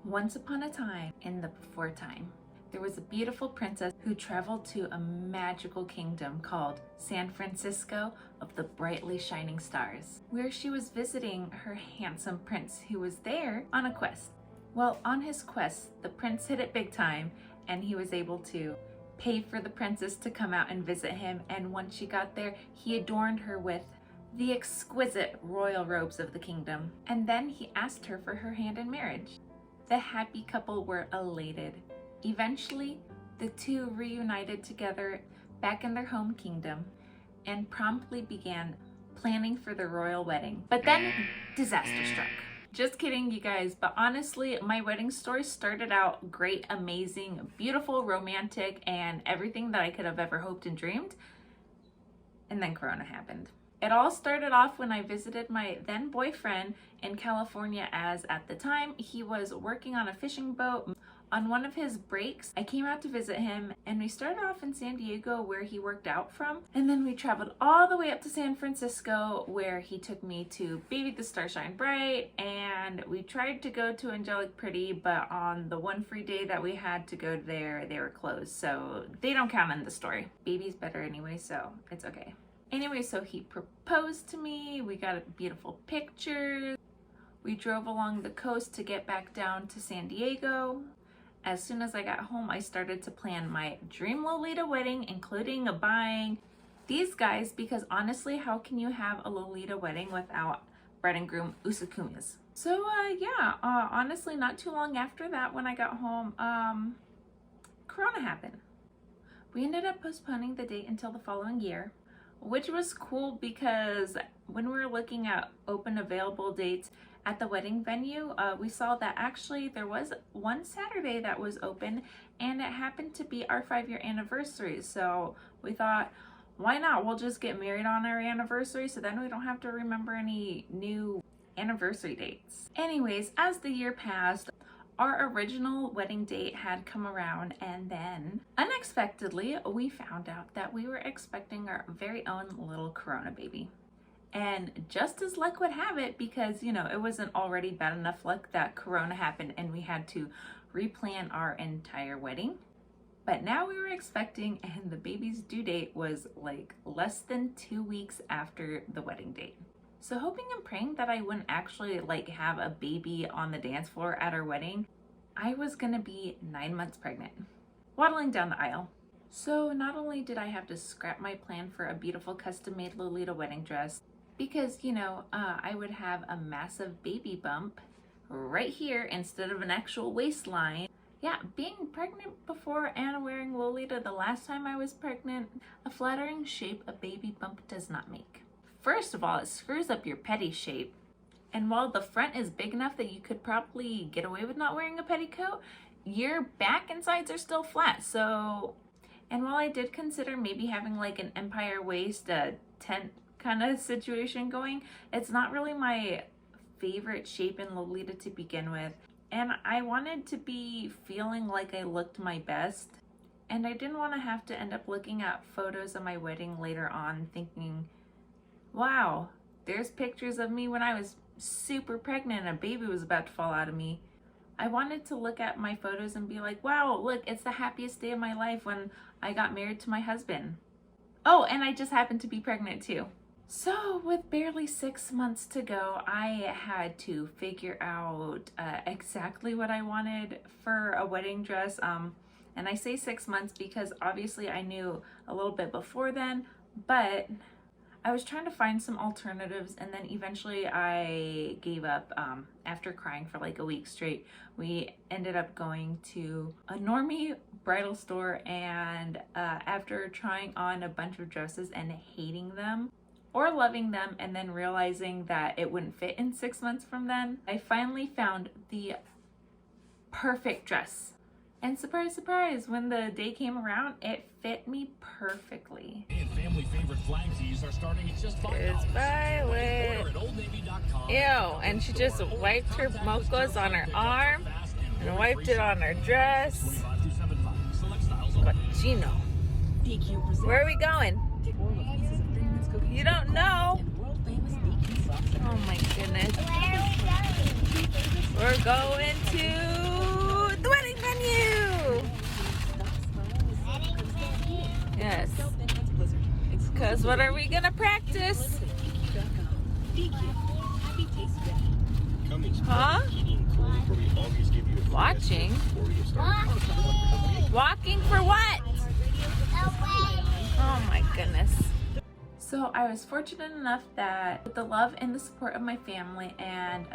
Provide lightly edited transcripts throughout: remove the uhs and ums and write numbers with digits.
Once upon a time, in the before time, there was a beautiful princess who traveled to a magical kingdom called San Francisco of the brightly shining stars, where she was visiting her handsome prince who was there on a quest. Well, on his quest, the prince hit it big time and he was able to pay for the princess to come out and visit him, and once she got there, he adorned her with the exquisite royal robes of the kingdom, and then he asked her for her hand in marriage. The happy couple were elated. Eventually, the two reunited together back in their home kingdom and promptly began planning for their royal wedding. But then disaster struck. Just kidding, you guys, but honestly, my wedding story started out great, amazing, beautiful, romantic, and everything that I could have ever hoped and dreamed. And then Corona happened. It all started off when I visited my then boyfriend in California, as at the time he was working on a fishing boat. On one of his breaks, I came out to visit him and we started off in San Diego where he worked out from. And then we traveled all the way up to San Francisco where he took me to Baby the Star Shine Bright, and we tried to go to Angelic Pretty, but on the one free day that we had to go there, they were closed. So they don't count in the story. Baby's better anyway, so it's okay. Anyway, so he proposed to me, we got beautiful pictures, we drove along the coast to get back down to San Diego. As soon as I got home, I started to plan my dream Lolita wedding, including buying these guys, because honestly, how can you have a Lolita wedding without bride and groom usakumis? So honestly, not too long after that, when I got home, Corona happened. We ended up postponing the date until the following year, which was cool because when we were looking at open available dates at the wedding venue, we saw that actually there was one Saturday that was open, and it happened to be our 5-year anniversary. So we thought, why not? We'll just get married on our anniversary, so then we don't have to remember any new anniversary dates. Anyways, as the year passed, our original wedding date had come around, and then unexpectedly we found out that we were expecting our very own little Corona baby. And just as luck would have it, because it wasn't already bad enough luck that Corona happened and we had to replan our entire wedding, but now we were expecting, and the baby's due date was like less than 2 weeks after the wedding date. So hoping and praying that I wouldn't actually have a baby on the dance floor at our wedding, I was gonna be 9 months pregnant, waddling down the aisle. So not only did I have to scrap my plan for a beautiful custom-made Lolita wedding dress, because I would have a massive baby bump right here instead of an actual waistline. Yeah, being pregnant before and wearing Lolita the last time I was pregnant, a flattering shape a baby bump does not make. First of all, it screws up your petty shape. And while the front is big enough that you could probably get away with not wearing a petticoat, your back and sides are still flat. So, and while I did consider maybe having an empire waist, tent kind of situation going, it's not really my favorite shape in Lolita to begin with. And I wanted to be feeling like I looked my best. And I didn't want to have to end up looking at photos of my wedding later on thinking, wow, there's pictures of me when I was super pregnant and a baby was about to fall out of me. I wanted to look at my photos and be like, wow, look, it's the happiest day of my life when I got married to my husband. Oh, and I just happened to be pregnant too. So with barely 6 months to go, I had to figure out exactly what I wanted for a wedding dress. And I say 6 months because obviously I knew a little bit before then, but I was trying to find some alternatives, and then eventually I gave up after crying for a week straight. We ended up going to a normie bridal store, and after trying on a bunch of dresses and hating them or loving them and then realizing that it wouldn't fit in 6 months from then, I finally found the perfect dress. And surprise, surprise, when the day came around, it fit me perfectly. And family favorite flag tees are starting at just $5. It's Violet. Ew, and she just wiped her mochas on her arm and wiped it on her dress. Cochino. Where are we going? You don't know. Oh my goodness. We're going to Yes. Because what are we going to practice? Huh? Watching? Walking for what? Oh my goodness. So I was fortunate enough that with the love and the support of my family, and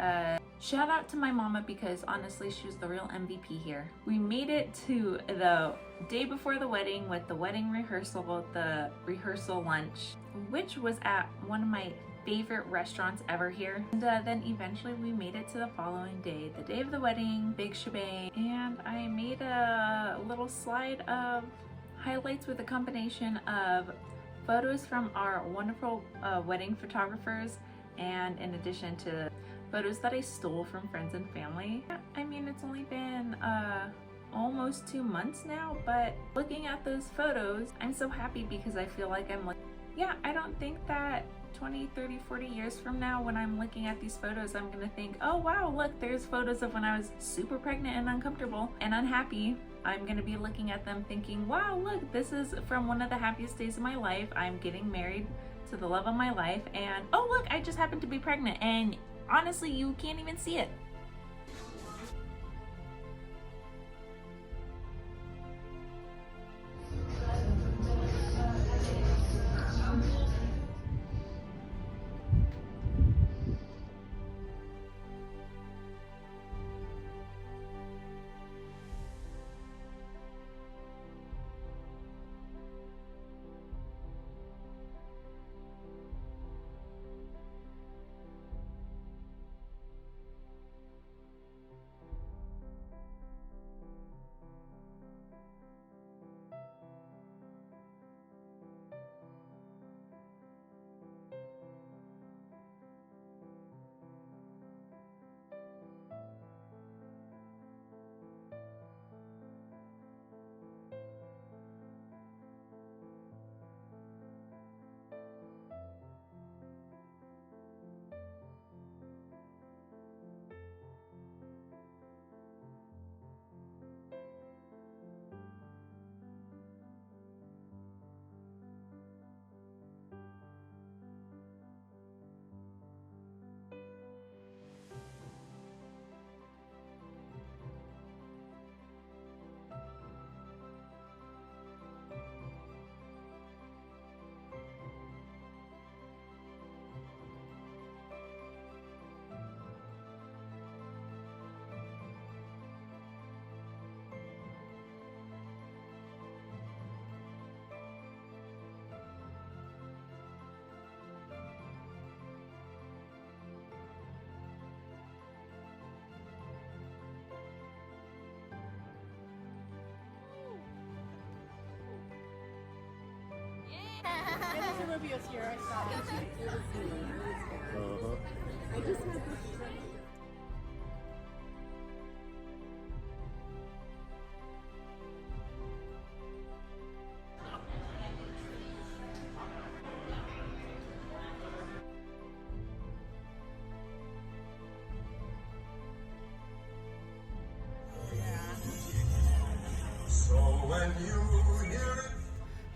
shout out to my mama, because honestly she was the real MVP here. We made it to the day before the wedding with the wedding rehearsal, the rehearsal lunch, which was at one of my favorite restaurants ever here. And then eventually we made it to the following day, the day of the wedding, big shebang, and I made a little slide of highlights with a combination of photos from our wonderful wedding photographers, and in addition to photos that I stole from friends and family. I mean, it's only been almost 2 months now, but looking at those photos, I'm so happy, because I feel like I'm like, yeah, I don't think that 20, 30, 40 years from now, when I'm looking at these photos, I'm gonna think, oh wow, look, there's photos of when I was super pregnant and uncomfortable and unhappy. I'm gonna be looking at them thinking, wow, look, this is from one of the happiest days of my life. I'm getting married to the love of my life, and oh look, I just happened to be pregnant, and honestly, you can't even see it. Olivia's here, I saw it. I just had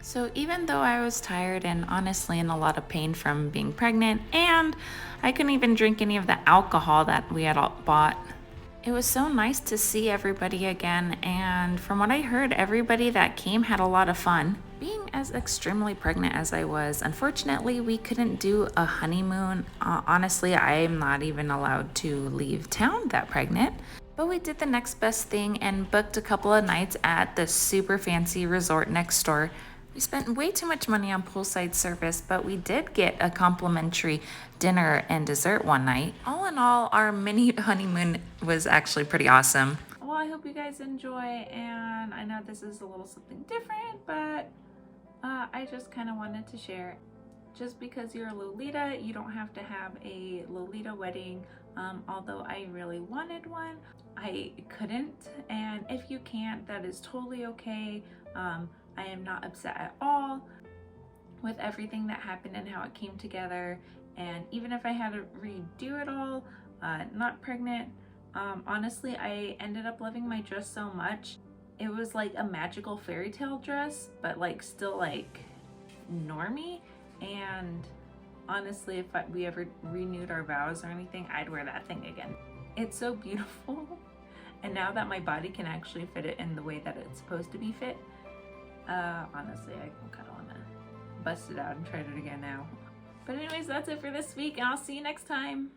So even though I was tired and honestly in a lot of pain from being pregnant, and I couldn't even drink any of the alcohol that we had all bought, it was so nice to see everybody again. And from what I heard, everybody that came had a lot of fun. Being as extremely pregnant as I was, unfortunately, we couldn't do a honeymoon. Honestly, I'm not even allowed to leave town that pregnant. But we did the next best thing and booked a couple of nights at the super fancy resort next door. We spent way too much money on poolside service, but we did get a complimentary dinner and dessert one night. All in all, our mini honeymoon was actually pretty awesome. Well, I hope you guys enjoy, and I know this is a little something different, but I just kind of wanted to share. Just because you're a Lolita, you don't have to have a Lolita wedding. Although I really wanted one, I couldn't, and if you can't, that is totally okay. I am not upset at all with everything that happened and how it came together. And even if I had to redo it all, not pregnant, honestly, I ended up loving my dress so much. It was like a magical fairy tale dress, but like still like normie. And honestly, if we ever renewed our vows or anything, I'd wear that thing again. It's so beautiful. And now that my body can actually fit it in the way that it's supposed to be fit, honestly, I kind of want to bust it out and try it again now. But anyways, that's it for this week, and I'll see you next time.